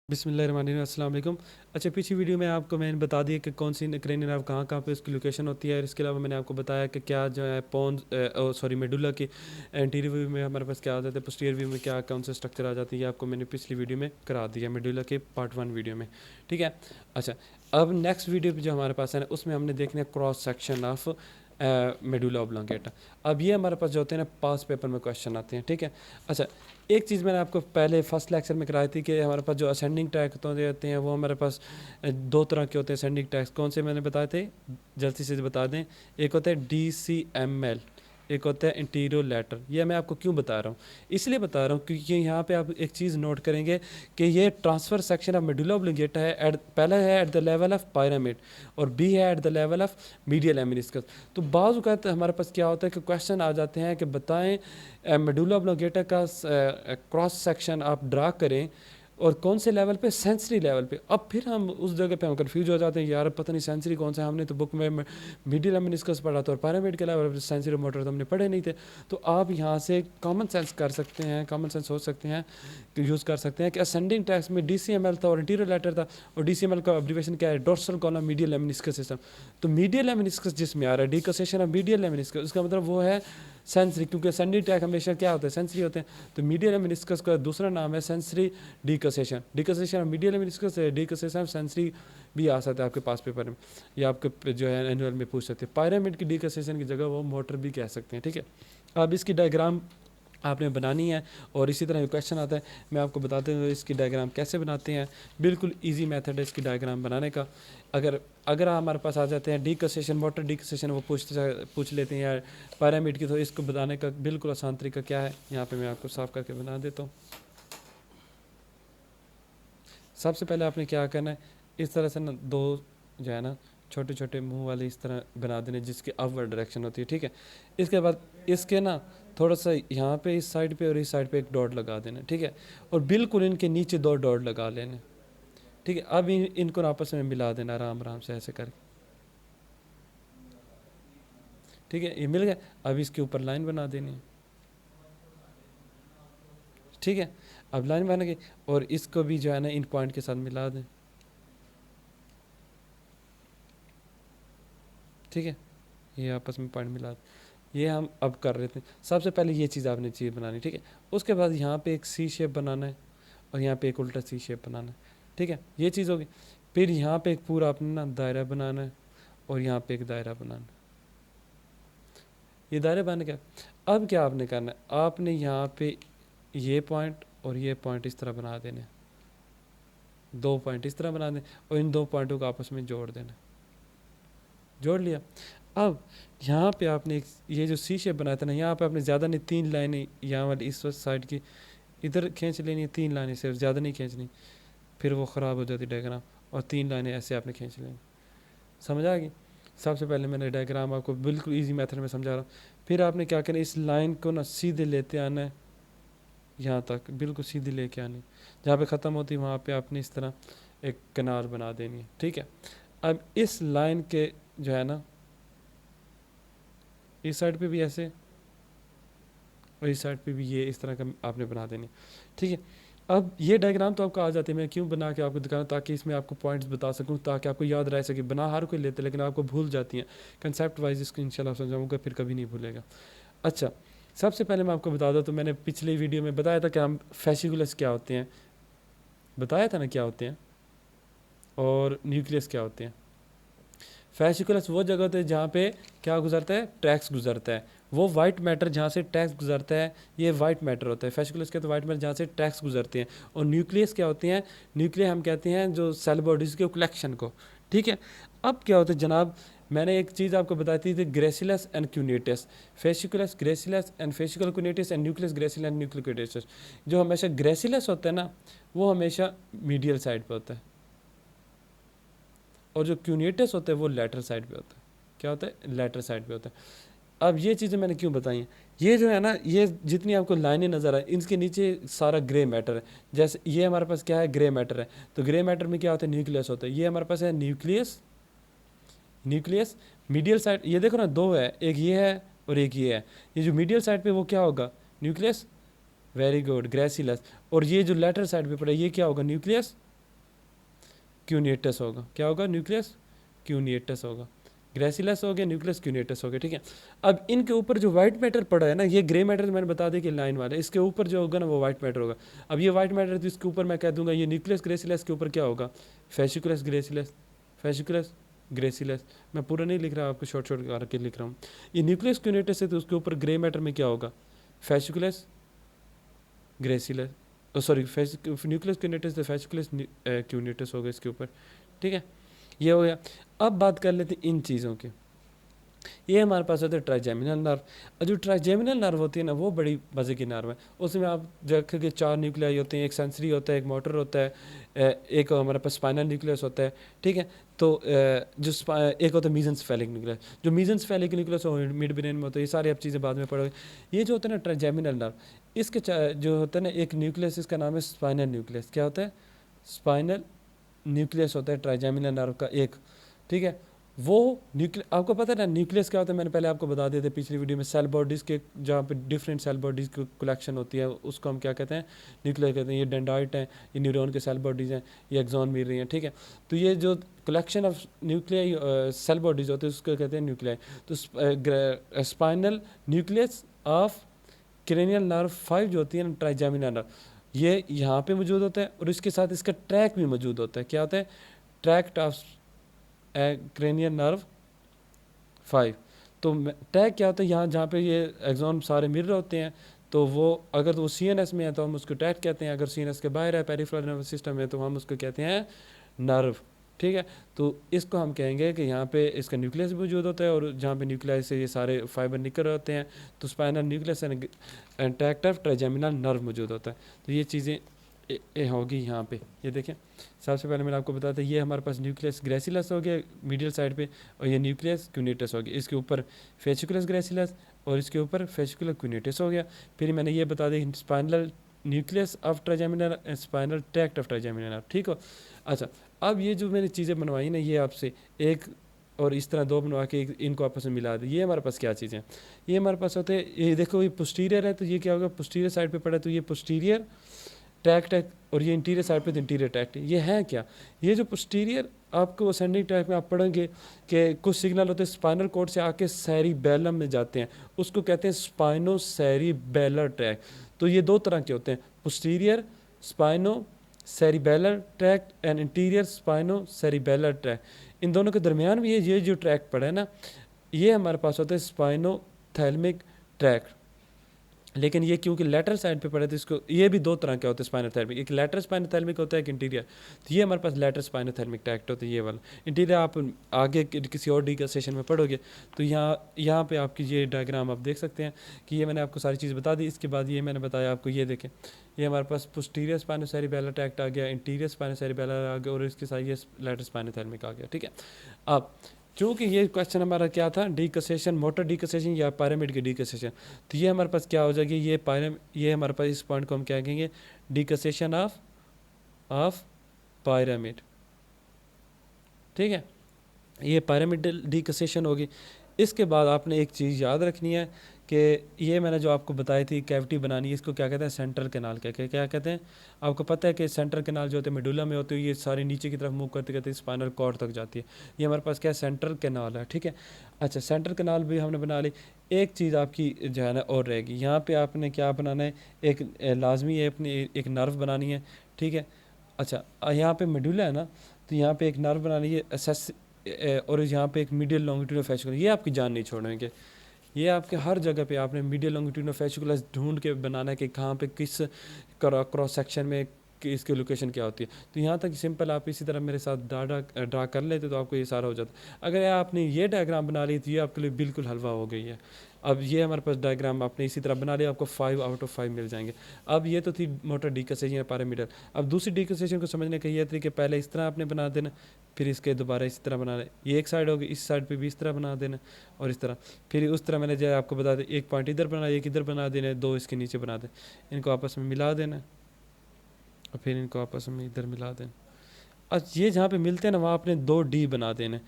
बिस्मिल्लाहिर्रहमानिर्रहीम, अस्सलाम वालेकुम। अच्छा, पिछली वीडियो में आपको मैंने बता दिया कि कौन सी क्रेनियल नर्व कहाँ कहाँ पे उसकी लोकेशन होती है, और इसके अलावा मैंने आपको बताया कि क्या जो है मेडुला की एंटीरियर व्यू में हमारे पास क्या आ जाता है, पोस्टीरियर व्यू में क्या कौन सा स्ट्रक्चर आ जाती है। ये आपको मैंने पिछली वीडियो में करा दिया, मेडुला के पार्ट 1 वीडियो में। ठीक है। अच्छा, अब नेक्स्ट वीडियो जो हमारे पास है ना, उसमें हमने देखना है cross section of medulla oblongata. अब ये हमारे पास जो होते हैं ना, पास पेपर में क्वेश्चन आते हैं। ठीक है। अच्छा, एक चीज़ मैंने आपको पहले फर्स्ट लेक्चर में कराई थी कि हमारे पास जो असेंडिंग ट्रैक होते हैं वो हमारे पास दो तरह के होते हैं। असेंडिंग ट्रैक्स कौन से मैंने बताए थे, जल्दी से बता दें। एक होता है DCML, एक होता है इंटीरियर लेटर। ये मैं आपको क्यों बता रहा हूँ, इसलिए बता रहा हूँ क्योंकि यहाँ पे आप एक चीज़ नोट करेंगे कि ये ट्रांसफर सेक्शन ऑफ मेडुला ऑब्लिंगेटा है, पहला है at the level of pyramid और बी है at the level of medial lemniscus. तो बाज़ औक़ात हमारे पास क्या होता है कि क्वेश्चन आ जाते हैं कि बताएं मेडुला ऑब्लिंगेटा का क्रॉस सेक्शन आप ड्रा करें और कौन से लेवल पे, सेंसरी लेवल पे। अब फिर हम उस जगह पे हम कंफ्यूज हो जाते हैं, यार पता नहीं सेंसरी कौन सा है, हमने तो बुक में मीडियल लेमिनिस्कस पढ़ा था और पैरामिड के लेवल पे सेंसरी मोटर तो हमने पढ़े नहीं थे। तो आप यहाँ से कॉमन सेंस कर सकते हैं, कॉमन सेंस सोच सकते हैं, यूज़ कर सकते हैं कि असेंडिंग ट्रैक्स में DCML था और इंटीरियर लेटर था, और DCML का अब्रीविएशन क्या है, dorsal column medial lemniscus system. तो मीडियल लेमिनिस्कस जिसमें आ रहा है डिकोसेशन ऑफ मीडियल लेमिनिस्कस, उसका मतलब वो है सेंसरी, क्योंकि असेंडिंग ट्रैक हमेशा क्या होता है, सेंसरी होते हैं। तो मीडियल लेमिनिस्कस का दूसरा नाम है सेंसरी डिकोसेशन। डिकोसेशन ऑफ मीडियल लेमिनिस्कस है, डिकोसेशन ऑफ सेंसरी भी आ सकता है आपके पास पेपर में, या आपके जो है एनुअल में पूछ सकते हैं। पायरामिड की डिकोसेशन की जगह वो मोटर भी कह सकते हैं। ठीक है। अब इसकी डायग्राम आपने बनानी है, और इसी तरह क्वेश्चन आता है, मैं आपको बताते हूँ इसकी डायग्राम कैसे बनाते हैं। बिल्कुल इजी मेथड है इसकी डायग्राम बनाने का। अगर हमारे पास आ जाते हैं डिकोसेशन, मोटर डिकोसेशन वो पूछ लेते हैं, या पैरामिड की, तो इसको बताने का बिल्कुल आसान तरीका क्या है, यहाँ पे मैं आपको साफ करके बना देता हूँ। सबसे पहले आपने क्या करना है, इस तरह से ना दो जो है ना छोटे छोटे मुंह वाले इस तरह बना देने जिसकी अपवर्ड डायरेक्शन होती है। ठीक है। इसके बाद इसके ना थोड़ा सा यहाँ पे इस साइड पे और इस साइड पे एक डॉट लगा देना। ठीक है। और बिल्कुल इनके नीचे दो डॉट लगा लेने। ठीक है। अब इनको आपस में मिला देना आराम आराम से ऐसे करके। ठीक है, ये मिल गया। अब इसके ऊपर लाइन बना देनी है। ठीक है। अब लाइन बन गई, और इसको भी जो है ना इन पॉइंट के साथ मिला दें। ठीक है, ये आपस में पॉइंट मिला दें। ये हम अब कर रहे थे। सबसे पहले ये चीज़ आपने चीज़ बनानी। ठीक है। उसके बाद यहाँ पे एक सी शेप बनाना है, और यहाँ पे एक उल्टा सी शेप बनाना है। ठीक है, ये चीज़ होगी। फिर यहाँ पे एक पूरा अपना ना दायरा बनाना है, और यहाँ पे एक दायरा बनाना है। ये दायरा बन गया। अब क्या आपने करना है, आपने यहाँ पे ये पॉइंट और ये पॉइंट इस तरह बना देने, दो पॉइंट इस तरह बना दें, और इन दो पॉइंटों को आपस में जोड़ देना। जोड़ लिया। अब यहाँ पे आपने ये जो सी शेप बनाया था ना, यहाँ पे आपने ज़्यादा नहीं, 3 लाइनें यहाँ वाली इस साइड की इधर खींच लेनी है। 3 लाइनें सिर्फ, ज़्यादा नहीं खींचनी, फिर वो ख़राब हो जाती डायग्राम। और 3 लाइनें ऐसे आपने खींच लेनी। समझ आ गई। सबसे पहले मैंने डायग्राम आपको बिल्कुल ईजी मेथड में समझा रहा हूँ। फिर आपने क्या करना है, इस लाइन को ना सीधे लेते आना है, यहाँ तक बिल्कुल सीधी लेके आनी। जहाँ पे ख़त्म होती है वहाँ पे आपने इस तरह एक किनार बना देनी है। ठीक है। अब इस लाइन के जो है ना, इस साइड पे भी ऐसे, और इस साइड पे भी ये इस तरह का आपने बना देनी। ठीक है। अब ये डायग्राम तो आपको आ जाती है, मैं क्यों बना के आपको दिखा रहा हूँ, ताकि इसमें आपको पॉइंट्स बता सकूँ, ताकि आपको याद रह सके। बना हर कोई लेते, लेकिन आपको भूल जाती हैं। कंसेप्ट वाइज इसको इंशाल्लाह समझाऊंगा, फिर कभी नहीं भूलेगा। अच्छा, सबसे पहले मैं आपको बता दूँ, तो मैंने पिछले वीडियो में बताया था कि हम फैसिकुलस क्या होते हैं, बताया था ना क्या होते हैं, और न्यूक्लियस क्या होते हैं। फैसिकुलस वो जगह होती है जहाँ पे क्या गुजरता है, ट्रैक्स गुजरता है। वो वाइट मैटर जहाँ से ट्रैक्स गुजरता है, ये वाइट मैटर होता है। फैसिकुलस के तो वाइट मैटर जहाँ से ट्रैक्स गुजरते हैं। और न्यूक्लियस क्या होते हैं, न्यूक्लियस हम कहते हैं जो सेल बॉडीज़ के कलेक्शन को। ठीक है। अब क्या होता है जनाब, मैंने एक चीज़ आपको बताई थी, gracilis and cuneatus. Fasciculus gracilis and fascicle cuneatus and nucleus gracilis and nuclear cuneatus. जो हमेशा ग्रेसिलस होता है ना, वो हमेशा मीडियल साइड पर होता है, और जो क्यूनेटस होता है वो लेटर साइड पे होता है। क्या होता है, लेटर साइड पे होता है। अब ये चीज़ें मैंने क्यों बताई हैं, ये जो है ना, ये जितनी आपको लाइनें नज़र आए, इनके नीचे सारा ग्रे मैटर है। जैसे ये हमारे पास क्या है, ग्रे मैटर है। तो ग्रे मैटर में क्या होता है, न्यूक्लियस होता है। ये हमारे पास है न्यूक्लियस, न्यूक्लियस मीडियल साइड, ये देखो ना दो है, एक ये है और एक ये है। ये जो मीडियल साइड पे वो क्या होगा, न्यूक्लियस। Very good, ग्रेसिलस। और ये जो लेटर साइड पे पड़ा है, ये क्या होगा, न्यूक्लियस। क्यूनिएटस होगा। क्या होगा? न्यूक्लियस क्यूनिएटस होगा। ग्रेसिलस हो गया, न्यूक्लियस क्यूनिएटस हो गया, ठीक है। अब इनके ऊपर जो वाइट मैटर पड़ा है ना, ये ग्रे मैटर मैंने बता दिया कि लाइन वाला, इसके ऊपर जो होगा ना वो वाइट मैटर होगा। अब ये वाइट मैटर तो इसके ऊपर मैं कह दूंगा ये न्यूक्लियस ग्रेसिलस के ऊपर क्या होगा? Fasciculus gracilis, fasciculus gracilis. मैं पूरा नहीं लिख रहा, आपको शॉर्ट शॉर्ट करके लिख रहा हूँ। ये न्यूक्लियस क्यूनिएटस है तो उसके ऊपर ग्रे मैटर में क्या होगा? फेसिकुलस ग्रेसिलस, सॉरी न्यूक्लियस क्यूनिएटस तो फेसिकुलस क्यूनिएटस होगा इसके ऊपर, ठीक है। ये हो गया। अब बात कर लेते हैं इन चीज़ों की। ये हमारे पास होता है ट्राइजेमिनल नर्व। और जो ट्राइजेमिनल नर्व होती है ना, वो बड़ी मज़े की नर्व है। उसमें आप देखेंगे 4 न्यूक्लियाई होते हैं, एक सेंसरी होता है, एक मोटर होता है, एक हमारे पास स्पाइनल न्यूक्लियस होता है, ठीक है। तो जो एक होता है मीजेंसेफेलिक न्यूक्लियस, जो मीजेंसेफेलिक न्यूक्लियस मिड ब्रेन में होता है। ये सारी आप चीज़ें बाद में पढ़ोगे। ये जो होता है ना ट्राइजेमिनल नर्व, इसके जो होता है ना एक न्यूक्लियस, इसका नाम है स्पाइनल न्यूक्लियस। क्या होता है? स्पाइनल न्यूक्लियस होता है ट्राइजेमिनल नर्व का एक, ठीक है। वो न्यूक्लियस, आपको पता है ना न्यूक्लियस क्या होता है? मैंने पहले आपको बता दिया था पिछली वीडियो में। सेल बॉडीज़ के जहाँ पे डिफरेंट सेल बॉडीज़ की कलेक्शन होती है, उसको हम क्या कहते हैं? न्यूक्लियस कहते हैं। ये डेंड्राइट हैं, ये न्यूरॉन के सेल बॉडीज़ हैं, ये एक्सॉन मिल रही हैं, ठीक है। तो ये जो collection of nuclei cell bodies होते हैं उसको कहते हैं न्यूक्लियाई। तो spinal nucleus of cranial nerve 5 जो होती है ना ट्राइजेमिनल नर्व, ये यहाँ पे मौजूद होता है और इसके साथ इसका ट्रैक भी मौजूद होता है। क्या होता है? Tract of cranial nerve 5। तो टैग क्या होता है? यहाँ जहाँ पे ये एग्जॉन सारे मिल रहे होते हैं, तो वो अगर वो CNS में है तो हम उसको टैग कहते हैं, अगर CNS के बाहर है पेरिफेरल नर्वस सिस्टम है तो हम उसको कहते हैं नर्व, ठीक है। तो इसको हम कहेंगे कि यहाँ पे इसका न्यूक्लियस भी मौजूद होता है और जहाँ पे न्यूक्लियस से ये सारे फाइबर निकल रहे होते हैं, तो spinal nucleus and tract of trigeminal nerve मौजूद होता है। तो ये चीज़ें होगी यहाँ पे। ये देखें, सबसे पहले मैंने आपको बताया था ये हमारे पास न्यूक्लियस ग्रेसिलस हो गया मीडियल साइड पे, और ये न्यूक्लियस क्यूनिटस हो गया। इसके ऊपर फेसिकुलस ग्रेसिलस और इसके ऊपर फेसिकुलर क्यूनिटस हो गया। फिर मैंने ये बता दी spinal nucleus of trigeminal and spinal tract of trigeminal, ठीक हो। अच्छा, अब ये जो मैंने चीज़ें बनवाई ना, ये आपसे एक और इस तरह दो बनवा के इनको आपस में मिला दी। ये हमारे पास क्या चीज़ें? ये हमारे पास होते हैं, ये देखो ये पोस्टीरियर है, तो ये क्या होगा? पोस्टीरियर साइड पे पड़ा है, तो ये पोस्टीरियर ट्रैक्ट है, और ये इंटीरियर साइड पे इंटीरियर ट्रैक्ट है। ये है क्या? ये जो पोस्टीरियर आपको असेंडिंग ट्रैक में आप पढ़ेंगे कि कुछ सिग्नल होते हैं स्पाइनल कॉर्ड से आके सेरिबेलम में जाते हैं, उसको कहते हैं स्पाइनो सेरिबेलर ट्रैक। तो ये दो तरह के होते हैं, posterior spinocerebellar tract and anterior spinocerebellar tract. इन दोनों के दरमियान भी ये जो ट्रैक पड़ा है ना, ये हमारे पास होता है स्पाइनो थैलमिक ट्रैक्ट। लेकिन ये क्योंकि लेटरल साइड पे पड़े तो इसको, ये भी दो तरह के होते हैं स्पाइनोथैलेमिक, एक लेटरल स्पाइनोथैलेमिक होता है, एक इंटीरियर। तो ये हमारे पास लेटरल स्पाइनोथैलेमिक ट्रैक्ट होता है, ये वाला। इंटीरियर आप आगे किसी और डी का सेशन में पढ़ोगे तो यहाँ पे आपकी ये डायग्राम आप देख सकते हैं कि ये मैंने आपको सारी चीज़ बता दी। इसके बाद ये मैंने बताया आपको, ये देखें, ये हमारे पास पोस्टीरियर स्पाइनोसेरिबेलर ट्रैक्ट आ गया, इंटीरियर स्पाइनोसेरिबेलर आ गया, और इसके साथ ये लेटरल स्पाइनोथैलेमिक आ गया, ठीक है। अब चूँकि ये क्वेश्चन हमारा क्या था? डीकसेशन, मोटर डीकसेशन या पायरामिड की डीकसेशन। तो ये हमारे पास क्या हो जाएगी? ये हमारे पास इस पॉइंट को हम क्या कहेंगे? डीकसेशन ऑफ पायरामिड, ठीक है। ये पायरामिडल डीकसेशन होगी। इसके बाद आपने एक चीज़ याद रखनी है कि ये मैंने जो आपको बताई थी कैविटी बनानी है, इसको क्या कहते हैं? सेंट्रल कैनाल क्या कहते हैं? आपको पता है कि सेंट्रल कैनाल जो होते हैं मेडुला में होते हैं, ये सारी नीचे की तरफ मूव करते करते स्पाइनल कॉर्ड तक जाती है। ये हमारे पास क्या है? सेंट्रल कैनाल है, ठीक है। अच्छा, सेंट्रल कैनाल भी हमने बना ली। एक चीज़ आपकी जो है ना और रहेगी, यहाँ पर आपने क्या बनाना है? एक लाजमी है अपनी एक नर्व बनानी है, ठीक है। अच्छा, यहाँ पर मेडुला है ना, तो यहाँ पर एक नर्व बनानी है और यहाँ पे एक मीडियल लॉन्गिट्यूडनल फैसिकुलर। ये आपकी जान नहीं छोड़ेंगे, ये आपके हर जगह पे आपने मीडियल लॉन्गिट्यूडनल फैसिकुलर ढूंढ के बनाना है कि कहाँ पे किस क्रॉस सेक्शन में कि इसकी लोकेशन क्या होती है। तो यहाँ तक सिंपल आप इसी तरह मेरे साथ ड्रा कर लेते तो आपको ये सारा हो जाता। अगर आपने ये डायग्राम बना ली तो ये आपके लिए बिल्कुल हलवा हो गई है। अब ये हमारे पास डायग्राम आपने इसी तरह बना लिया, आपको 5 आउट ऑफ 5 मिल जाएंगे। अब ये तो थी मोटर डीकसेशन या पैरामीटर। अब दूसरी डीकसेशन को समझने का ये तरीके, पहले इस तरह आपने बना देना, फिर इसके दोबारा इस तरह बनाना। ये एक साइड होगी, इस साइड पे भी इस तरह बना देना, और इस तरह फिर उस तरह मैंने जो आपको बता दें, एक पॉइंट इधर बना, एक इधर बना देना, दो इसके नीचे बना दें, इनको आपस में मिला देना, और फिर इनको आपस में इधर मिला देना। अच्छा, ये जहाँ पे मिलते हैं ना वहाँ आपने 2 डी बना देने,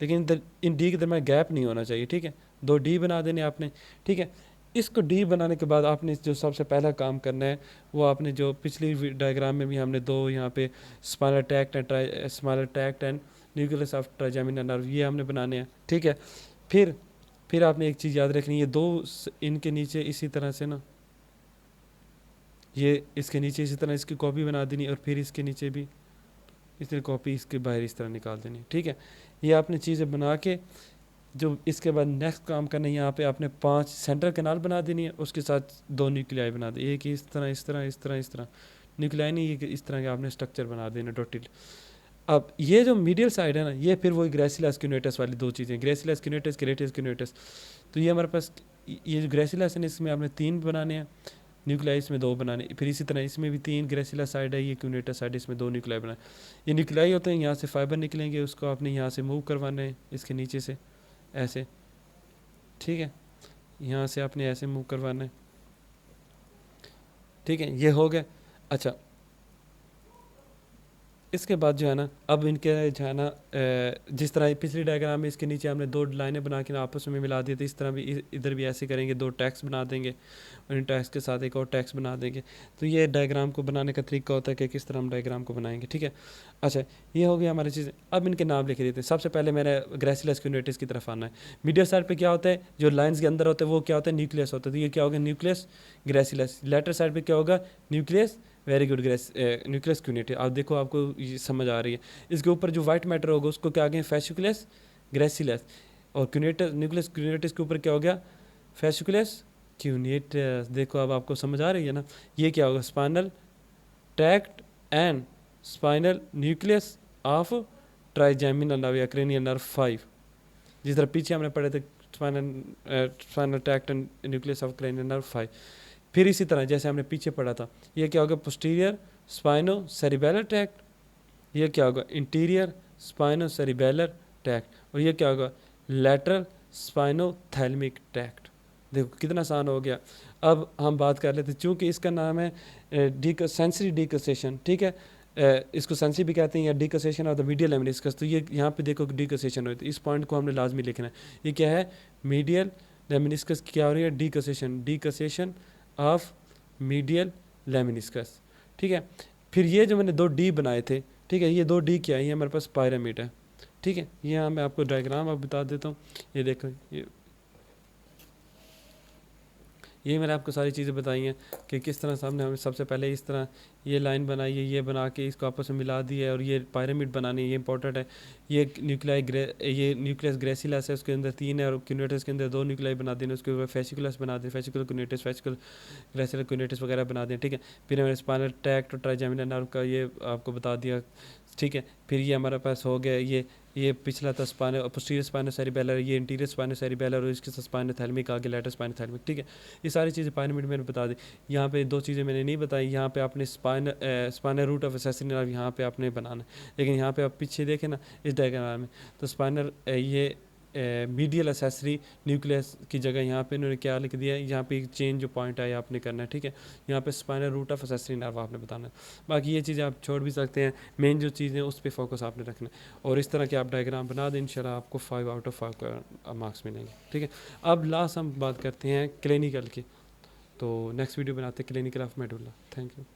लेकिन इन डी के दरमियान गैप नहीं होना चाहिए, ठीक है। 2 डी बना देने आपने, ठीक है। इसको डी बनाने के बाद आपने जो सबसे पहला काम करना है वो आपने जो पिछली डायग्राम में भी हमने दो यहाँ पे स्माइलर tract and nucleus of trigeminal nerve ये हमने बनाने हैं, ठीक है। फिर आपने एक चीज़ याद रखनी है, इनके नीचे इसी तरह से ना, ये इसके नीचे इसी तरह इसकी कॉपी बना देनी और फिर इसके नीचे भी इस तरह कॉपी इसके बाहर इस तरह निकाल देनी, ठीक है। ये आपने चीज़ें बना के जो इसके बाद नेक्स्ट काम करना है, यहाँ पे आपने 5 सेंटर कैनाल बना देनी है, उसके साथ 2 न्यूक्लियाई बना दे, एक इस तरह इस तरह इस तरह इस तरह न्यूक्लियाई नहीं, ये इस तरह के आपने स्ट्रक्चर बना देना डॉटेड। अब ये जो मीडियल साइड है ना, ये फिर वही ग्रेसिलस क्यूनेटस वाली दो चीज़ें, ग्रेसिलस क्यूनेटस क्रेटिस क्यूनेटस। तो ये हमारे पास ये जो ग्रेसिलस है इसमें आपने 3 बनाने हैं, न्यूक्लियाई इसमें 2 बनाने, फिर इसी तरह इसमें भी 3 ग्रेसिलस साइड है, ये क्यूनेटस साइड, इसमें 2 न्यूक्लियाई बनाए। ये न्यूक्लियाई होते हैं, यहाँ से फाइबर निकलेंगे, उसको आपने यहाँ से मूव करवाना है इसके नीचे से ऐसे, ठीक है। यहाँ से आपने ऐसे मूव करवाना है, ठीक है, ये हो गया। अच्छा, इसके बाद जो है ना, अब इनके जो है ना जिस तरह पिछली डायग्राम में इसके नीचे हमने 2 लाइनें बना के ना आपस में मिला दिए, तो इस तरह भी इधर भी ऐसे करेंगे, 2 टैक्स बना देंगे और इन टैक्स के साथ एक और टैक्स बना देंगे। तो ये डायग्राम को बनाने का तरीका होता है कि किस तरह हम डायग्राम को बनाएंगे, ठीक है। अच्छा, ये हो गया हमारी चीज़। अब इनके नाम लिख देते हैं। सबसे पहले मैंने ग्रेसिलस क्यूनेटिस की तरफ आना है। मीडियल साइड पे क्या होता है, जो लाइंस के अंदर होते हैं वो क्या होता है, न्यूक्लियस होता है। तो ये क्या होगा, न्यूक्लियस ग्रेसिलस। लेटर साइड पे क्या होगा, न्यूक्लियस, वेरी गुड, न्यूक्लियस क्यूनेटिस। आप देखो, आपको ये समझ आ रही है। इसके ऊपर जो वाइट मैटर होगा उसको क्या कहें, फैसिकुलस ग्रेसिलस। और क्यूनेटस, न्यूक्लियस क्यूनेटिस के ऊपर क्या हो गया, फैसिकुलस क्यूनेटस। देखो अब आपको समझ आ रही है ना। ये क्या होगा, spinal tract and spinal nucleus of trigeminal nerve या क्रेनियल नर्व 5। जिस तरह पीछे हमने पढ़े थे, spinal tract and nucleus of cranial nerve 5। फिर इसी तरह जैसे हमने पीछे पढ़ा था, ये क्या होगा, पोस्टीरियर स्पाइनो सेरिबेलर ट्रैक्ट। ये क्या होगा, इंटीरियर स्पाइनो सेरिबेलर ट्रैक्ट। और ये क्या होगा, लैटरल स्पाइनो थैलमिक ट्रैक्ट। देखो कितना आसान हो गया। अब हम बात कर लेते, चूँकि इसका नाम है सेंसरी डीकसेशन, ठीक है। इसको सेंसरी भी कहते हैं या डीकसेशन ऑफ द मीडियल लेमिनिस्कस। तो ये यहाँ पे देखो डीकसेशन होती है, इस पॉइंट को हमने लाजमी लिखना है। ये क्या है, मीडियल लेमिनिस्कस क्या हो रही है, डीकसेशन, डीकसेशन ऑफ मीडियल लेमिनिस्कस, ठीक है। फिर ये जो मैंने 2 डी बनाए थे, ठीक है, ये 2 डी क्या है, ये हमारे पास पायरामिड है, ठीक है। यहाँ मैं आपको डायग्राम अब बता देता हूँ। ये देखो, ये मैंने आपको सारी चीज़ें बताई हैं कि किस तरह सामने हमें सबसे पहले इस तरह ये लाइन बनाई है, ये बना के इसको आपस में मिला दी है और ये पायरामिड बनानी है, ये इंपॉर्टेंट है। ये ये न्यूक्लियस ग्रेसिलस है, उसके अंदर 3 है और क्यूनेटिस के अंदर 2 न्यूक्लियाई बना देना, उसके ऊपर फैसिकुलस बना दें, फैसिकुलर क्यूनेटिस, फैसिकुलर ग्रेसिलर क्यूनेटिस वगैरह बना दें, ठीक है। फिर मैंने स्पाइनल ट्रैक्ट और ट्राइजेमिनल नर्व का ये आपको बता दिया, ठीक है। फिर ये हमारे पास हो गया, ये पिछला था स्पाइनल पोस्टीरियर स्पाइनो सेरिबेलर, ये इंटीरियर स्पाइनो सेरिबेलर और इसके साथ स्पाइनो थैलमिक आगे लेटर स्पाइनो थैलमिक, ठीक है। ये सारी चीज़ें पायरामिड मैंने बता दी। यहाँ पे 2 चीज़ें मैंने नहीं बताई, यहाँ पे आपने spinal root of accessory nerve यहाँ पे आपने बनाना है। लेकिन यहाँ पे आप पीछे देखें ना इस डायग्राम में, तो स्पाइनल ये मीडियल एक्सेसरी न्यूक्लियस की जगह यहाँ पे इन्होंने क्या लिख दिया है, यहाँ पे एक चेंज जो पॉइंट है आपने करना है, ठीक है। यहाँ पे spinal root of accessory nerve आपने बताना है। बाकी ये चीज़ें आप छोड़ भी सकते हैं, मेन जो चीज़ें उस पर फोकस आपने रखना है। और इस तरह के आप डायग्राम बना दें, इंशाल्लाह आपको 5 आउट ऑफ 5 का मार्क्स मिलेंगे, ठीक है। अब लास्ट हम बात करते हैं क्लिनिकल की। तो नेक्स्ट वीडियो बनाते हैं clinical of medulla. Thank you.